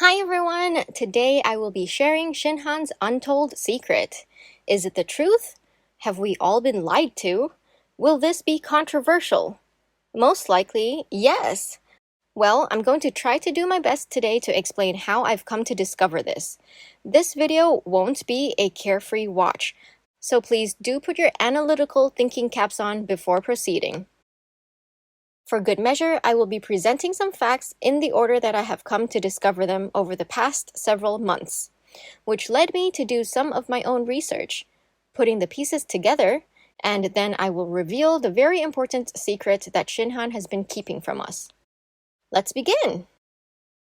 Hi everyone! Today I will be sharing Shinhan's untold secret. Is it the truth? Have we all been lied to? Will this be controversial? Most likely, yes. Well, I'm going to try to do my best today to explain how I've come to discover this. This video won't be a carefree watch, so please do put your analytical thinking caps on before proceeding. For good measure, I will be presenting some facts in the order that I have come to discover them over the past several months, which led me to do some of my own research, putting the pieces together, and then I will reveal the very important secret that Shinhan has been keeping from us. Let's begin!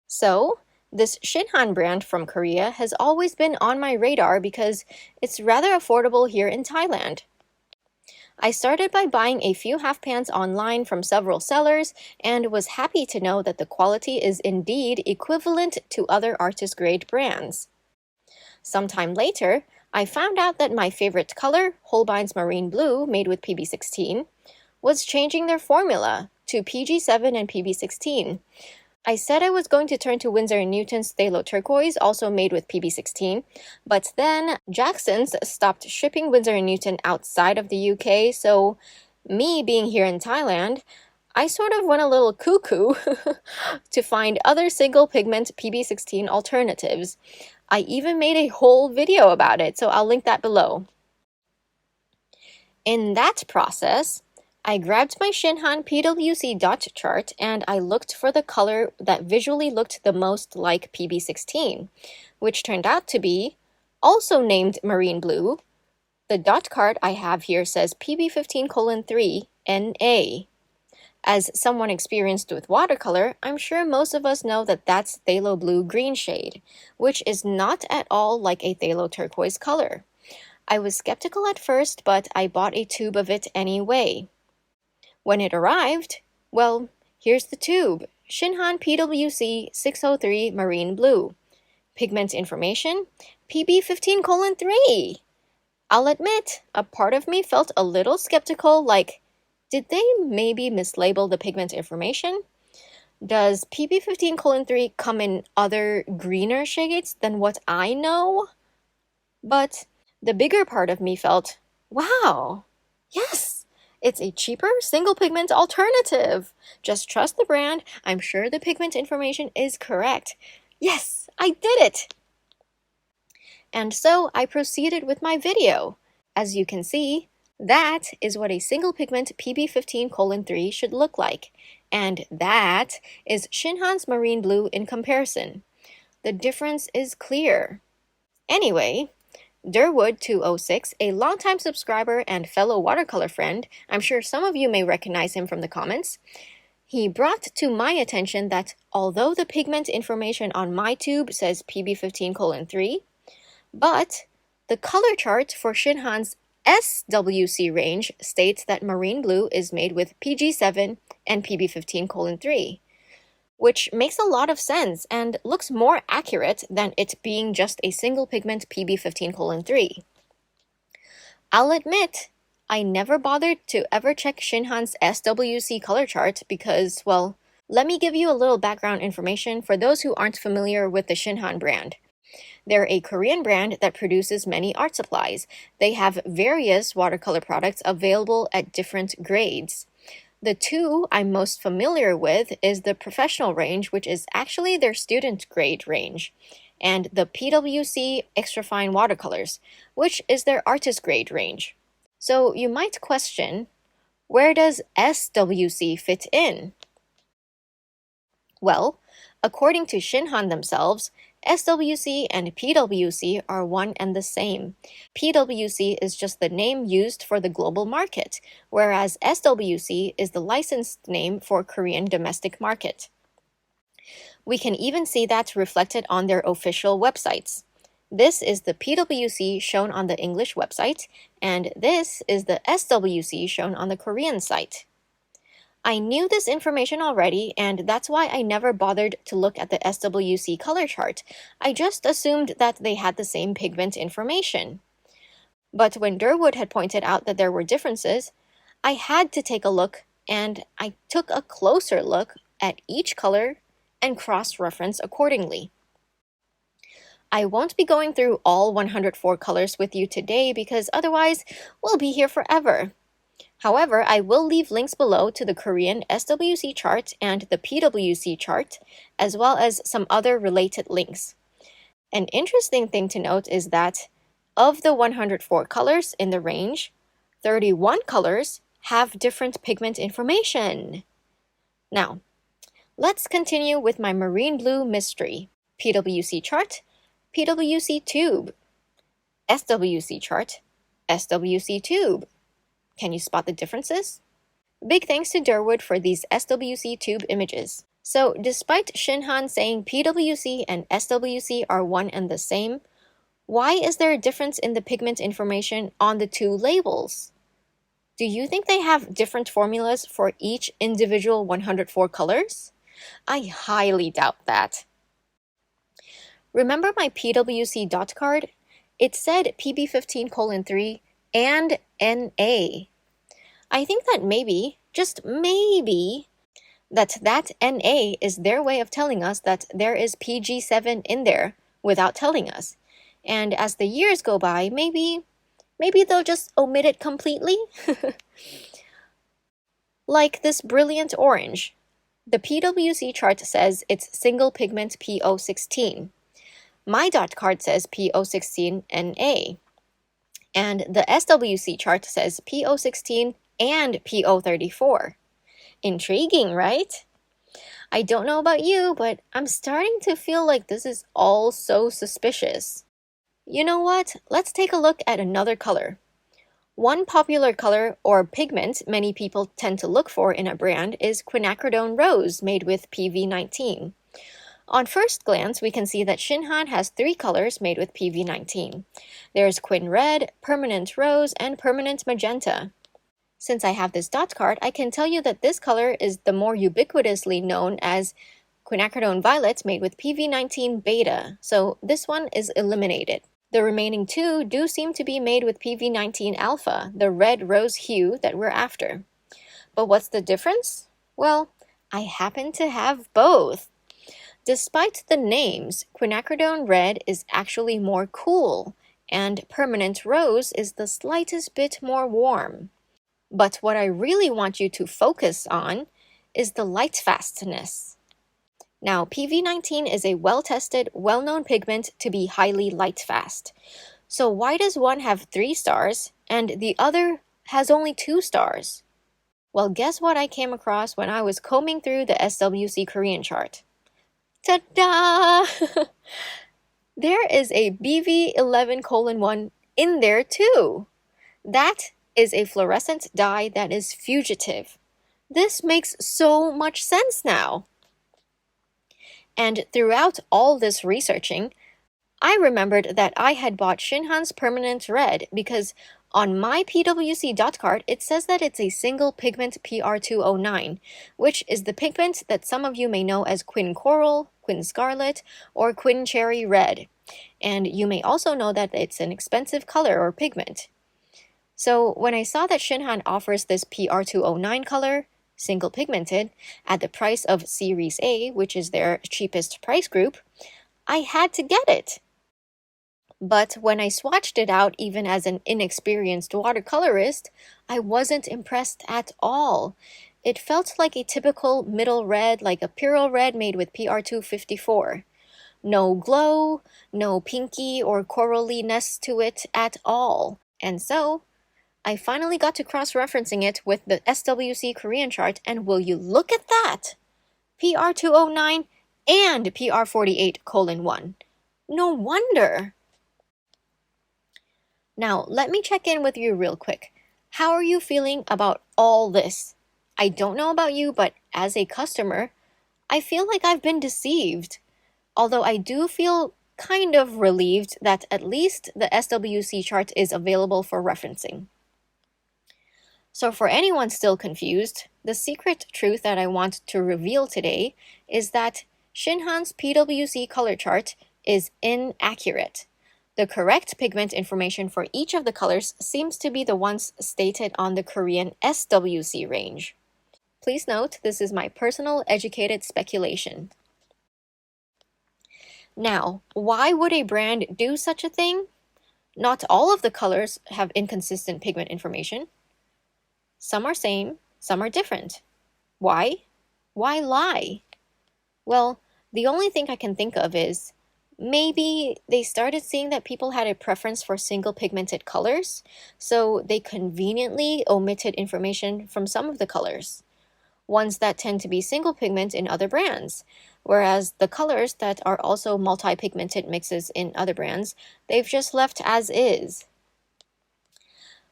So, this Shinhan brand from Korea has always been on my radar because it's rather affordable here in Thailand. I started by buying a few half pans online from several sellers and was happy to know that the quality is indeed equivalent to other artist-grade brands. Sometime later, I found out that my favorite color, Holbein's Marine Blue made with PB16, was changing their formula to PG7 and PB16. I said I was going to turn to Winsor&Newton's Phthalo Turquoise, also made with PB16, but then Jackson's stopped shipping Winsor&Newton outside of the UK, so me being here in Thailand, I sort of went a little cuckoo to find other single pigment PB16 alternatives. I even made a whole video about it, so I'll link that below. In that process, I grabbed my Shinhan PWC dot chart and I looked for the color that visually looked the most like PB16, which turned out to be, also named Marine Blue. The dot card I have here says PB15:3 NA. As someone experienced with watercolor, I'm sure most of us know that that's phthalo blue green shade, which is not at all like a phthalo turquoise color. I was skeptical at first, but I bought a tube of it anyway. When it arrived, well, here's the tube, Shinhan PWC 603 Marine Blue. Pigment information, PB15:3. I'll admit, a part of me felt a little skeptical, like, did they maybe mislabel the pigment information? Does PB15:3 come in other greener shades than what I know? But the bigger part of me felt, wow, yes! It's a cheaper single pigment alternative. Just trust the brand. I'm sure the pigment information is correct. Yes, I did it! And so I proceeded with my video. As you can see, that is what a single pigment PB15:3 should look like. And that is Shinhan's Marine Blue in comparison. The difference is clear. Anyway, Durwood206, a longtime subscriber and fellow watercolor friend, I'm sure some of you may recognize him from the comments, he brought to my attention that although the pigment information on my tube says PB15:3, but the color chart for Shinhan's SWC range states that Marine Blue is made with PG7 and PB15:3. Which makes a lot of sense and looks more accurate than it being just a single pigment PB15:3. I'll admit, I never bothered to ever check Shinhan's SWC color chart because, well, let me give you a little background information for those who aren't familiar with the Shinhan brand. They're a Korean brand that produces many art supplies. They have various watercolor products available at different grades. The two I'm most familiar with is the professional range, which is actually their student grade range, and the PWC Extra Fine Watercolors, which is their artist grade range. So you might question, where does SWC fit in? Well, according to Shinhan themselves, SWC and PWC are one and the same. PWC is just the name used for the global market, whereas SWC is the licensed name for Korean domestic market. We can even see that reflected on their official websites. This is the PWC shown on the English website, and this is the SWC shown on the Korean site. I knew this information already, and that's why I never bothered to look at the SWC color chart. I just assumed that they had the same pigment information. But when Durwood had pointed out that there were differences, I had to take a look, and I took a closer look at each color and cross-reference accordingly. I won't be going through all 104 colors with you today because otherwise we'll be here forever. However, I will leave links below to the Korean SWC chart and the PWC chart, as well as some other related links. An interesting thing to note is that of the 104 colors in the range, 31 colors have different pigment information. Now, let's continue with my marine blue mystery. PWC chart, PWC tube, SWC chart, SWC tube. Can you spot the differences? Big thanks to Durwood for these SWC tube images. So despite Shinhan saying PWC and SWC are one and the same, why is there a difference in the pigment information on the two labels? Do you think they have different formulas for each individual 104 colors? I highly doubt that. Remember my PWC dot card? It said PB15:3 and NA. I think that maybe, just maybe, that NA is their way of telling us that there is PG7 in there without telling us. And as the years go by, maybe they'll just omit it completely? Like this brilliant orange. The PWC chart says it's single pigment PO16. My dot card says PO16NA. And the SWC chart says PO16 and PO34. Intriguing, right? I don't know about you, but I'm starting to feel like this is all so suspicious. You know what? Let's take a look at another color. One popular color or pigment many people tend to look for in a brand is quinacridone rose made with PV19. On first glance, we can see that Shinhan has 3 colors made with PV19. There's Quin Red, Permanent Rose, and Permanent Magenta. Since I have this dot card, I can tell you that this color is the more ubiquitously known as quinacridone violet made with PV19 beta, so this one is eliminated. The remaining 2 do seem to be made with PV19 alpha, the red rose hue that we're after. But what's the difference? Well, I happen to have both. Despite the names, quinacridone red is actually more cool, and permanent rose is the slightest bit more warm. But what I really want you to focus on is the light fastness. Now, PV19 is a well-tested, well-known pigment to be highly light fast. So why does one have 3 stars and the other has only 2 stars? Well, guess what I came across when I was combing through the SWC Korean chart? Ta-da! There is a BV11:1 in there too. That is a fluorescent dye that is fugitive. This makes so much sense now. And throughout all this researching, I remembered that I had bought Shinhan's Permanent Red because on my PWC dot card, it says that it's a single pigment PR209, which is the pigment that some of you may know as Quin Coral, Quin Scarlet, or Quin Cherry Red. And you may also know that it's an expensive color or pigment. So when I saw that Shinhan offers this PR209 color, single pigmented, at the price of Series A, which is their cheapest price group, I had to get it. But when I swatched it out even as an inexperienced watercolorist, I wasn't impressed at all. It felt like a typical middle red, like a Pyrrole red made with PR254. No glow, no pinky or corally-ness to it at all. And so, I finally got to cross-referencing it with the SWC Korean chart, and will you look at that? PR209 and PR48:1. No wonder! Now, let me check in with you real quick. How are you feeling about all this? I don't know about you, but as a customer, I feel like I've been deceived. Although I do feel kind of relieved that at least the SWC chart is available for referencing. So for anyone still confused, the secret truth that I want to reveal today is that Shinhan's PWC color chart is inaccurate. The correct pigment information for each of the colors seems to be the ones stated on the Korean SWC range. Please note, this is my personal educated speculation. Now, why would a brand do such a thing? Not all of the colors have inconsistent pigment information. Some are same, some are different. Why? Why lie? Well, the only thing I can think of is maybe they started seeing that people had a preference for single pigmented colors, so they conveniently omitted information from some of the colors, ones that tend to be single pigment in other brands, whereas the colors that are also multi-pigmented mixes in other brands, they've just left as is.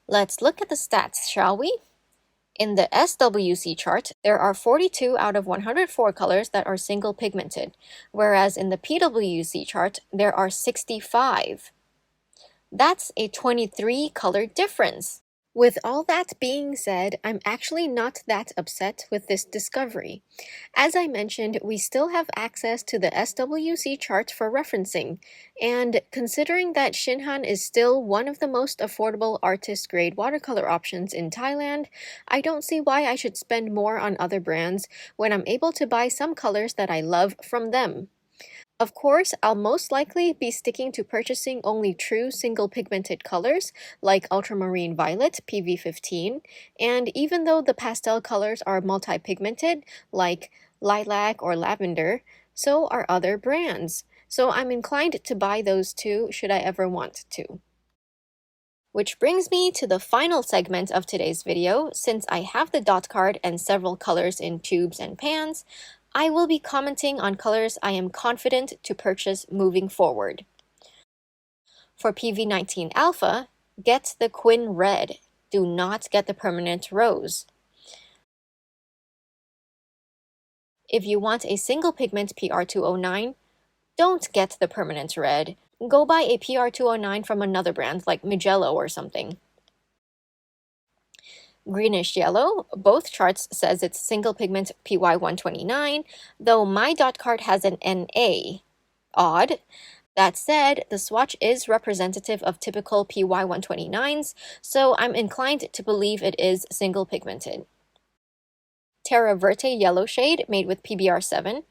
Let's look at the stats, shall we? In the SWC chart, there are 42 out of 104 colors that are single pigmented, whereas in the PWC chart, there are 65. That's a 23 color difference. With all that being said, I'm actually not that upset with this discovery. As I mentioned, we still have access to the SWC chart for referencing, and considering that Shinhan is still one of the most affordable artist-grade watercolor options in Thailand, I don't see why I should spend more on other brands when I'm able to buy some colors that I love from them. Of course, I'll most likely be sticking to purchasing only true single pigmented colors like ultramarine violet PV15, and even though the pastel colors are multi-pigmented like lilac or lavender, so are other brands. So I'm inclined to buy those too should I ever want to. Which brings me to the final segment of today's video. Since I have the dot card and several colors in tubes and pans, I will be commenting on colors I am confident to purchase moving forward. For PV19 Alpha, get the Quin Red. Do not get the permanent rose. If you want a single pigment PR209, don't get the permanent red. Go buy a PR209 from another brand like Mugello or something. Greenish yellow, both charts says it's single pigment PY129, though my dot card has an NA. Odd. That said, the swatch is representative of typical PY129s, so I'm inclined to believe it is single pigmented. Terra Verte yellow shade made with PBR7.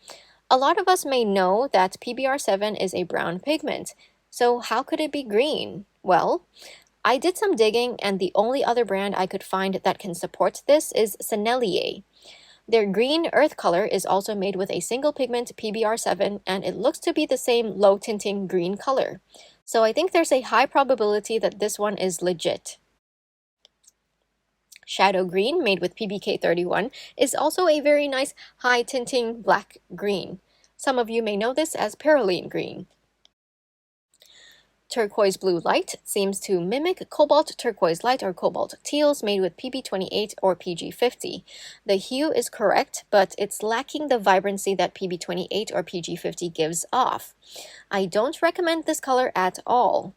A lot of us may know that PBR7 is a brown pigment, so how could it be green? Well, I did some digging, and the only other brand I could find that can support this is Sennelier. Their green earth color is also made with a single pigment PBR7, and it looks to be the same low tinting green color. So I think there's a high probability that this one is legit. Shadow Green, made with PBK31, is also a very nice high tinting black green. Some of you may know this as Perylene Green. Turquoise Blue Light seems to mimic Cobalt Turquoise Light or Cobalt Teals made with PB28 or PG50. The hue is correct, but it's lacking the vibrancy that PB28 or PG50 gives off. I don't recommend this color at all.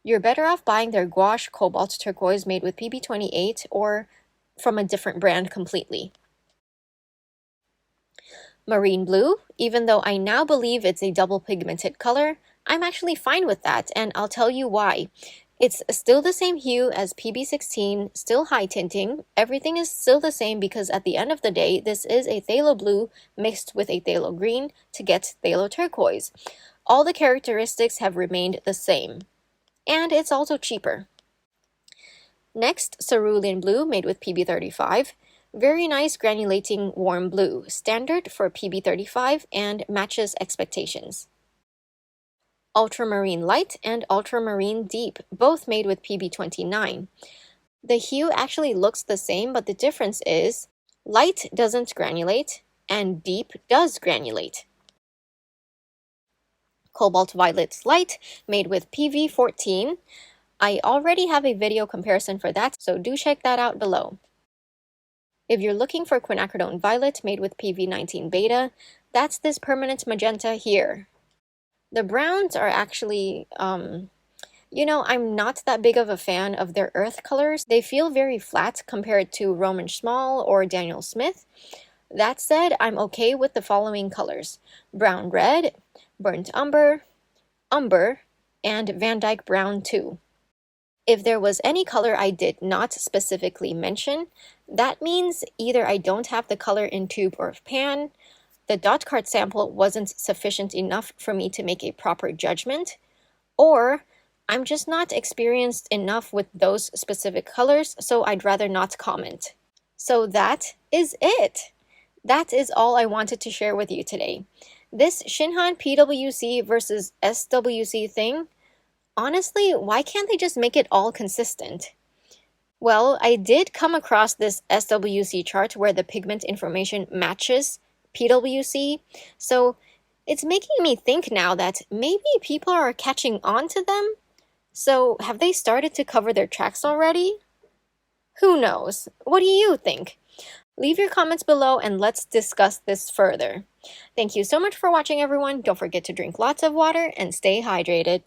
You're better off buying their Gouache Cobalt Turquoise made with PB28 or from a different brand completely. Marine Blue, even though I now believe it's a double pigmented color, I'm actually fine with that, and I'll tell you why. It's still the same hue as PB16, still high tinting. Everything is still the same because at the end of the day, this is a phthalo blue mixed with a phthalo green to get phthalo turquoise. All the characteristics have remained the same. And it's also cheaper. Next, Cerulean Blue made with PB35. Very nice granulating warm blue, standard for PB35 and matches expectations. Ultramarine Light and Ultramarine Deep, both made with PB29. The hue actually looks the same, but the difference is light doesn't granulate and deep does granulate. Cobalt Violet Light, made with PV14. I already have a video comparison for that, so do check that out below. If you're looking for quinacridone violet made with PV19 beta, that's this permanent magenta here. The browns are actually, I'm not that big of a fan of their earth colors. They feel very flat compared to Roman Schmal or Daniel Smith. That said, I'm okay with the following colors: brown red, burnt umber, umber, and Van Dyke brown too. If there was any color I did not specifically mention, that means either I don't have the color in tube or pan, the dot card sample wasn't sufficient enough for me to make a proper judgment, or I'm just not experienced enough with those specific colors, so I'd rather not comment. So that is it. That is all I wanted to share with you today. This Shinhan PWC versus SWC thing, honestly, why can't they just make it all consistent? Well, I did come across this SWC chart where the pigment information matches PWC, so it's making me think now that maybe people are catching on to them. So have they started to cover their tracks already? Who knows? What do you think? Leave your comments below and let's discuss this further. Thank you so much for watching, everyone. Don't forget to drink lots of water and stay hydrated.